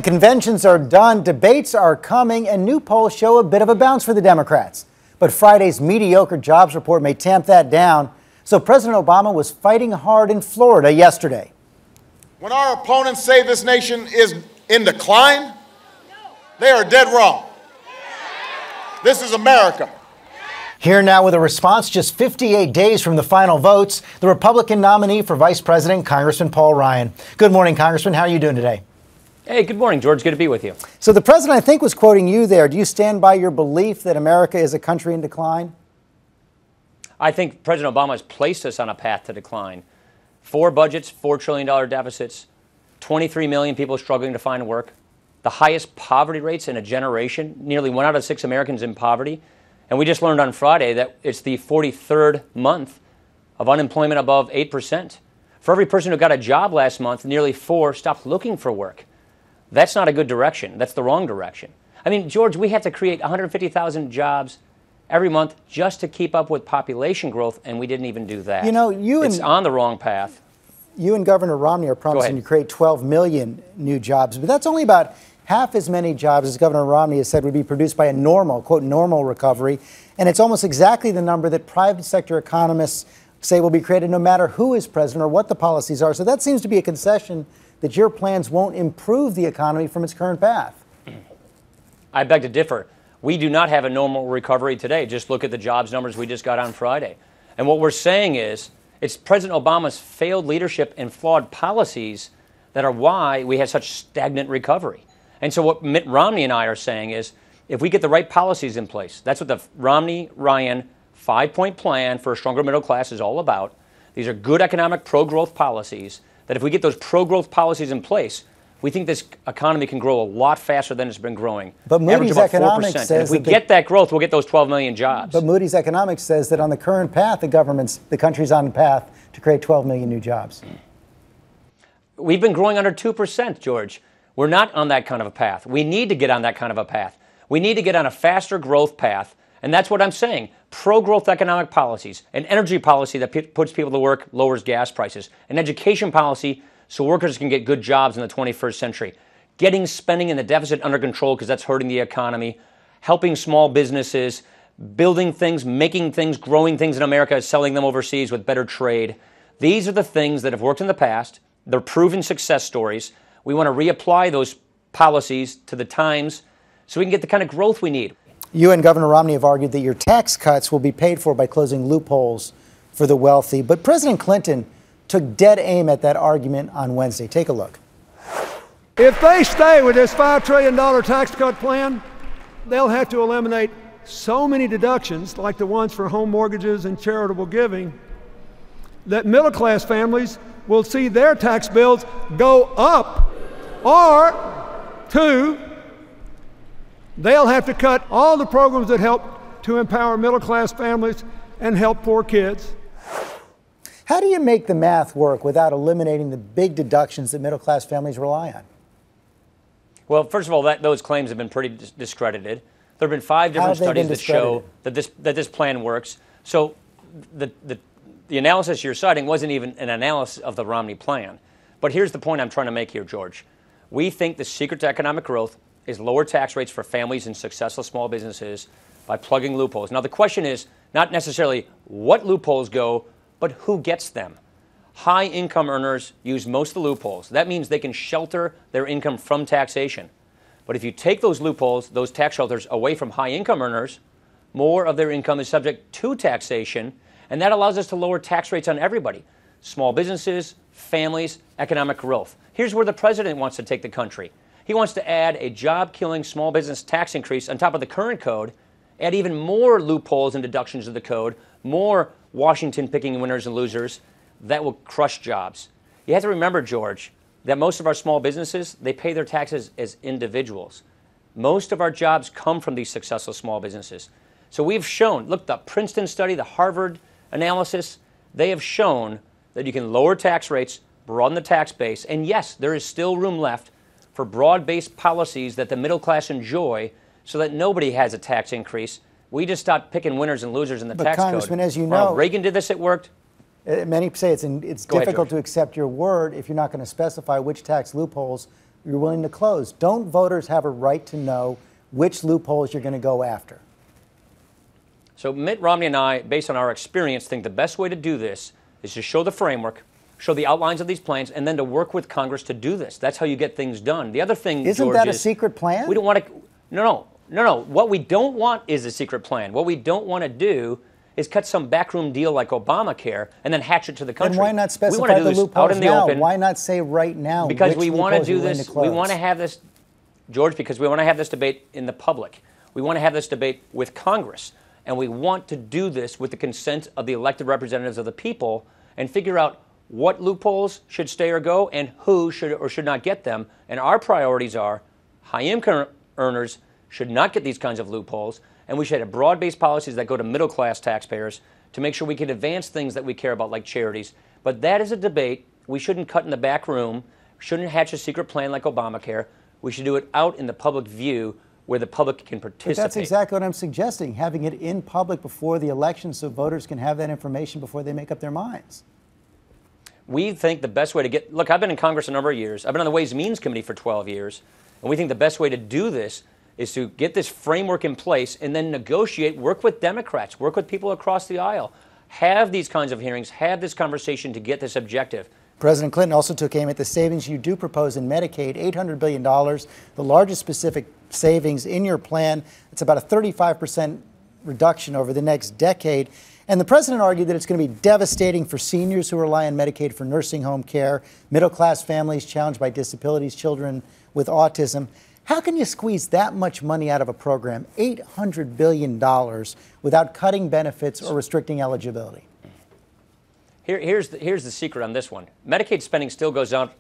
Conventions are done, debates are coming, and new polls show a bit of a bounce for the Democrats. But Friday's mediocre jobs report may tamp that down. So President Obama was fighting hard in Florida yesterday. When our opponents say this nation is in decline, they are dead wrong. This is America. Here now with a response just 58 days from the final votes, the Republican nominee for Vice President, Congressman Paul Ryan. Good morning, Congressman. How are you doing today? Hey, good morning, George. Good to be with you. So the president, I think, was quoting you there. Do you stand by your belief that America is a country in decline? I think President Obama has placed us on a path to decline. 4 budgets, $4 trillion deficits, 23 million people struggling to find work, the highest poverty rates in a generation, nearly 1 out of 6 Americans in poverty. And we just learned on Friday that it's the 43rd month of unemployment above 8%. For every person who got a job last month, nearly 4 stopped looking for work. That's not a good direction. That's the wrong direction. I mean, George, we have to create 150,000 jobs every month just to keep up with population growth, and we didn't even do that. You know, it's on the wrong path. You and Governor Romney are promising to create 12 million new jobs, but that's only about half as many jobs as Governor Romney has said would be produced by a normal, quote, normal recovery. And it's almost exactly the number that private sector economists say will be created no matter who is president or what the policies are. So that seems to be a concession that your plans won't improve the economy from its current path. I beg to differ. We do not have a normal recovery today. Just look at the jobs numbers we just got on Friday. And what we're saying is it's President Obama's failed leadership and flawed policies that are why we have such stagnant recovery. And so what Mitt Romney and I are saying is if we get the right policies in place, that's what the Romney-Ryan 5-point plan for a stronger middle class is all about. These are good economic pro-growth policies that if we get those pro-growth policies in place, we think this economy can grow a lot faster than it's been growing. But Moody's Economics says if we get that growth, we'll get those 12 million jobs. But Moody's Economics says that on the current path, the country's on the path to create 12 million new jobs. We've been growing under 2%, George. We're not on that kind of a path. We need to get on that kind of a path. We need to get on a faster growth path. And that's what I'm saying. Pro-growth economic policies, an energy policy that puts people to work, lowers gas prices, an education policy so workers can get good jobs in the 21st century, getting spending and the deficit under control because that's hurting the economy, helping small businesses, building things, making things, growing things in America, selling them overseas with better trade. These are the things that have worked in the past. They're proven success stories. We want to reapply those policies to the times so we can get the kind of growth we need. You and Governor Romney have argued that your tax cuts will be paid for by closing loopholes for the wealthy. But President Clinton took dead aim at that argument on Wednesday. Take a look. If they stay with this $5 trillion tax cut plan, they'll have to eliminate so many deductions, like the ones for home mortgages and charitable giving, that middle-class families will see their tax bills go up, or 2, they'll have to cut all the programs that help to empower middle-class families and help poor kids. How do you make the math work without eliminating the big deductions that middle-class families rely on? Well, first of all, those claims have been pretty discredited. There have been 5 different studies that show that this plan works. So the analysis you're citing wasn't even an analysis of the Romney plan. But here's the point I'm trying to make here, George. We think the secret to economic growth is lower tax rates for families and successful small businesses by plugging loopholes. Now, the question is not necessarily what loopholes go, but who gets them. High-income earners use most of the loopholes. That means they can shelter their income from taxation. But if you take those loopholes, those tax shelters, away from high-income earners, more of their income is subject to taxation, and that allows us to lower tax rates on everybody. Small businesses, families, economic growth. Here's where the president wants to take the country. He wants to add a job-killing small business tax increase on top of the current code, add even more loopholes and deductions to the code, more Washington picking winners and losers. That will crush jobs. You have to remember, George, that most of our small businesses, they pay their taxes as individuals. Most of our jobs come from these successful small businesses. So we've shown, look, the Princeton study, the Harvard analysis, they have shown that you can lower tax rates, broaden the tax base, and yes, there is still room left for broad-based policies that the middle class enjoy so that nobody has a tax increase. We just stopped picking winners and losers in the tax code. Congressman, as you know, Reagan did this, it worked. Many say it's difficult to accept your word if you're not going to specify which tax loopholes you're willing to close. Don't voters have a right to know which loopholes you're going to go after? So Mitt Romney and I, based on our experience, think the best way to do this is to show the framework, show the outlines of these plans, and then to work with Congress to do this. That's how you get things done. The other thing, isn't George, that a secret plan? We don't want to. No. What we don't want is a secret plan. What we don't want to do is cut some backroom deal like Obamacare and then hatch it to the country. Then why not specify the loopholes now? Why not say right now? Because we want to do this. We want to have this, George, because we want to have this debate in the public. We want to have this debate with Congress. And we want to do this with the consent of the elected representatives of the people and figure out what loopholes should stay or go and who should or should not get them. And our priorities are high-income earners should not get these kinds of loopholes, and we should have broad-based policies that go to middle-class taxpayers to make sure we can advance things that we care about, like charities. But that is a debate we shouldn't cut in the back room, shouldn't hatch a secret plan like Obamacare. We should do it out in the public view where the public can participate. But that's exactly what I'm suggesting, having it in public before the election so voters can have that information before they make up their minds. We think the best way to get, look, I've been in Congress a number of years. I've been on the Ways and Means Committee for 12 years, and we think the best way to do this is to get this framework in place and then negotiate, work with Democrats, work with people across the aisle, have these kinds of hearings, have this conversation to get this objective. President Clinton also took aim at the savings you do propose in Medicaid, $800 billion, the largest specific savings in your plan. It's about a 35% reduction over the next decade. And the president argued that it's going to be devastating for seniors who rely on Medicaid for nursing home care, middle-class families challenged by disabilities, children with autism. How can you squeeze that much money out of a program, $800 billion, without cutting benefits or restricting eligibility? Here's the secret on this one. Medicaid spending still goes up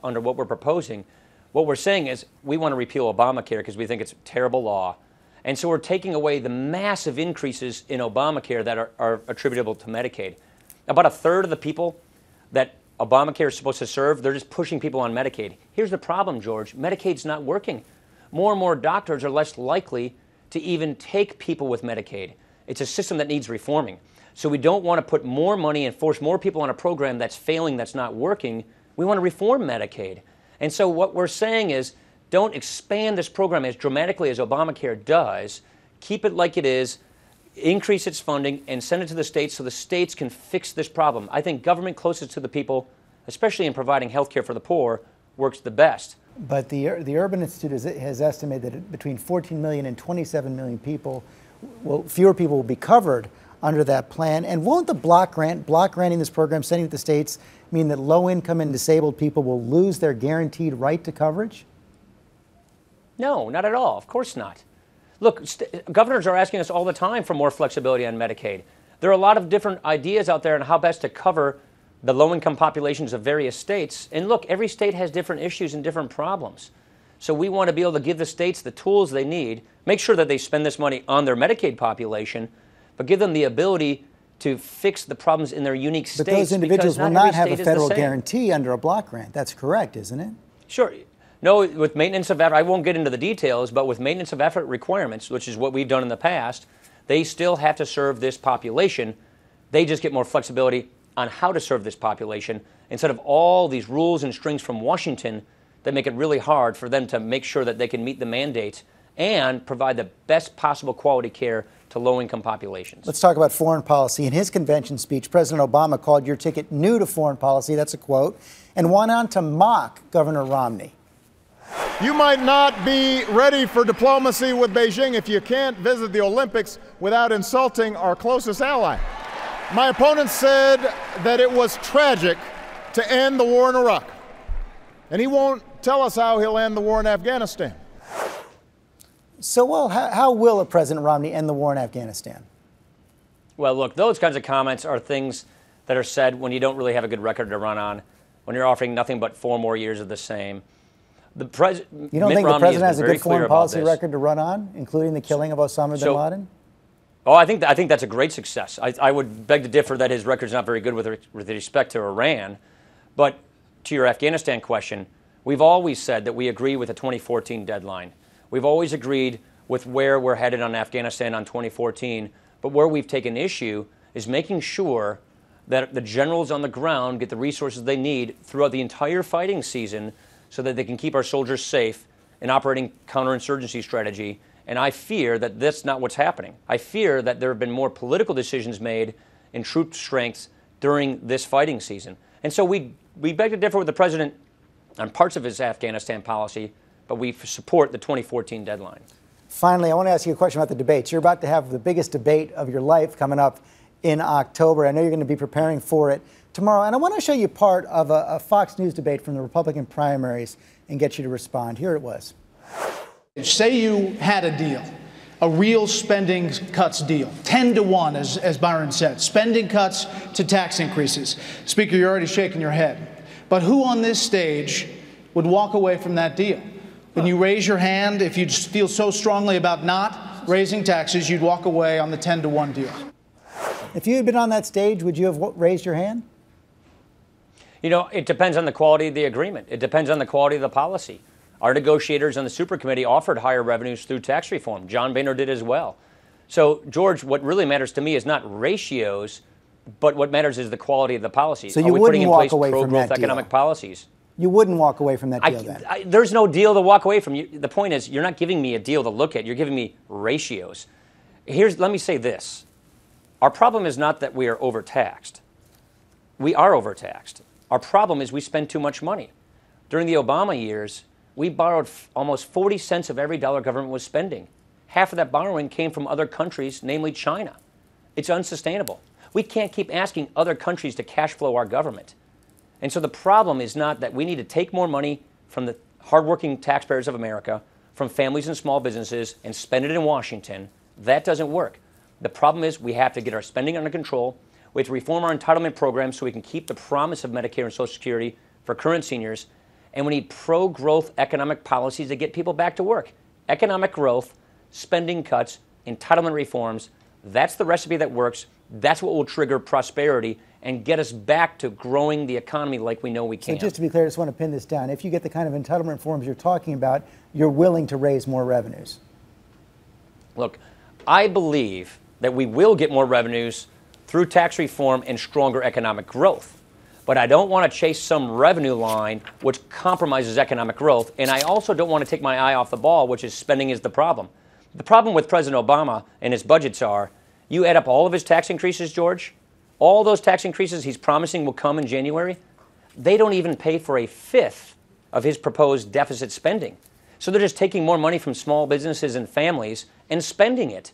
under what we're proposing. What we're saying is we want to repeal Obamacare because we think it's a terrible law. And so we're taking away the massive increases in Obamacare that are attributable to Medicaid. About a third of the people that Obamacare is supposed to serve, they're just pushing people on Medicaid. Here's the problem, George. Medicaid's not working. More and more doctors are less likely to even take people with Medicaid. It's a system that needs reforming. So we don't want to put more money and force more people on a program that's failing, that's not working. We want to reform Medicaid. And so what we're saying is don't expand this program as dramatically as Obamacare does. Keep it like it is, increase its funding, and send it to the states so the states can fix this problem. I think government closest to the people, especially in providing health care for the poor, works the best. But the Urban Institute has estimated that between 14 million and 27 million people, fewer people will be covered under that plan. And won't the block granting this program, sending it to states, mean that low-income and disabled people will lose their guaranteed right to coverage? No, not at all. Of course not. Look, governors are asking us all the time for more flexibility on Medicaid. There are a lot of different ideas out there on how best to cover the low-income populations of various states. And look, every state has different issues and different problems. So we want to be able to give the states the tools they need, make sure that they spend this money on their Medicaid population, but give them the ability to fix the problems in their unique states. But those individuals will not have a federal guarantee under a block grant. That's correct, isn't it? Sure. No, with maintenance of effort, I won't get into the details, but with maintenance of effort requirements, which is what we've done in the past, they still have to serve this population. They just get more flexibility on how to serve this population instead of all these rules and strings from Washington that make it really hard for them to make sure that they can meet the mandates and provide the best possible quality care to low-income populations. Let's talk about foreign policy. In his convention speech, President Obama called your ticket new to foreign policy, that's a quote, and went on to mock Governor Romney. You might not be ready for diplomacy with Beijing if you can't visit the Olympics without insulting our closest ally. My opponent said that it was tragic to end the war in Iraq, and he won't tell us how he'll end the war in Afghanistan. So, well, how will President Romney end the war in Afghanistan? Well, look, those kinds of comments are things that are said when you don't really have a good record to run on, when you're offering nothing but 4 more years of the same. You don't think the president has a good foreign policy record to run on, including the killing of Osama bin Laden? Oh, I think that's a great success. I would beg to differ that his record's not very good with respect to Iran. But to your Afghanistan question, we've always said that we agree with the 2014 deadline. We've always agreed with where we're headed on Afghanistan on 2014. But where we've taken issue is making sure that the generals on the ground get the resources they need throughout the entire fighting season so that they can keep our soldiers safe and operating counterinsurgency strategy. And I fear that that's not what's happening. I fear that there have been more political decisions made in troop strengths during this fighting season. And so we beg to differ with the president on parts of his Afghanistan policy, but we support the 2014 deadline. Finally, I want to ask you a question about the debates. You're about to have the biggest debate of your life coming up in October. I know you're going to be preparing for it tomorrow. And I want to show you part of a Fox News debate from the Republican primaries and get you to respond. Here it was. Say you had a deal, a real spending cuts deal, 10-to-1, as Byron said, spending cuts to tax increases. Speaker, you're already shaking your head. But who on this stage would walk away from that deal? When you raise your hand, if you feel so strongly about not raising taxes, you'd walk away on the 10-to-1 deal. If you had been on that stage, would you have raised your hand? You know, it depends on the quality of the agreement. It depends on the quality of the policy. Our negotiators on the super committee offered higher revenues through tax reform. John Boehner did as well. So, George, what really matters to me is not ratios, but what matters is the quality of the policies. So you wouldn't walk away from that deal? Pro-growth economic policies. You wouldn't walk away from that deal then? There's no deal to walk away from. The point is, you're not giving me a deal to look at. You're giving me ratios. Let me say this. Our problem is not that we are overtaxed. We are overtaxed. Our problem is we spend too much money. During the Obama years, we borrowed almost 40 cents of every dollar government was spending. Half of that borrowing came from other countries, namely China. It's unsustainable. We can't keep asking other countries to cash flow our government. And so the problem is not that we need to take more money from the hardworking taxpayers of America, from families and small businesses, and spend it in Washington. That doesn't work. The problem is we have to get our spending under control. We have to reform our entitlement programs so we can keep the promise of Medicare and Social Security for current seniors. And we need pro-growth economic policies to get people back to work. Economic growth, spending cuts, entitlement reforms, that's the recipe that works. That's what will trigger prosperity and get us back to growing the economy like we know we can. So just to be clear, I just want to pin this down. If you get the kind of entitlement reforms you're talking about, you're willing to raise more revenues. Look, I believe that we will get more revenues through tax reform and stronger economic growth. But I don't want to chase some revenue line which compromises economic growth. And I also don't want to take my eye off the ball, which is spending is the problem. The problem with President Obama and his budgets are, you add up all of his tax increases, George, all those tax increases he's promising will come in January, they don't even pay for a fifth of his proposed deficit spending. So they're just taking more money from small businesses and families and spending it.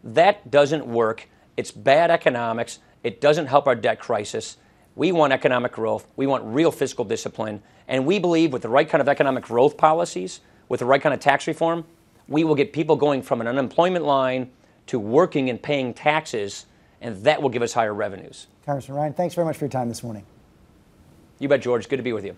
That doesn't work. It's bad economics. It doesn't help our debt crisis. We want economic growth. We want real fiscal discipline. And we believe with the right kind of economic growth policies, with the right kind of tax reform, we will get people going from an unemployment line to working and paying taxes, and that will give us higher revenues. Congressman Ryan, thanks very much for your time this morning. You bet, George. Good to be with you.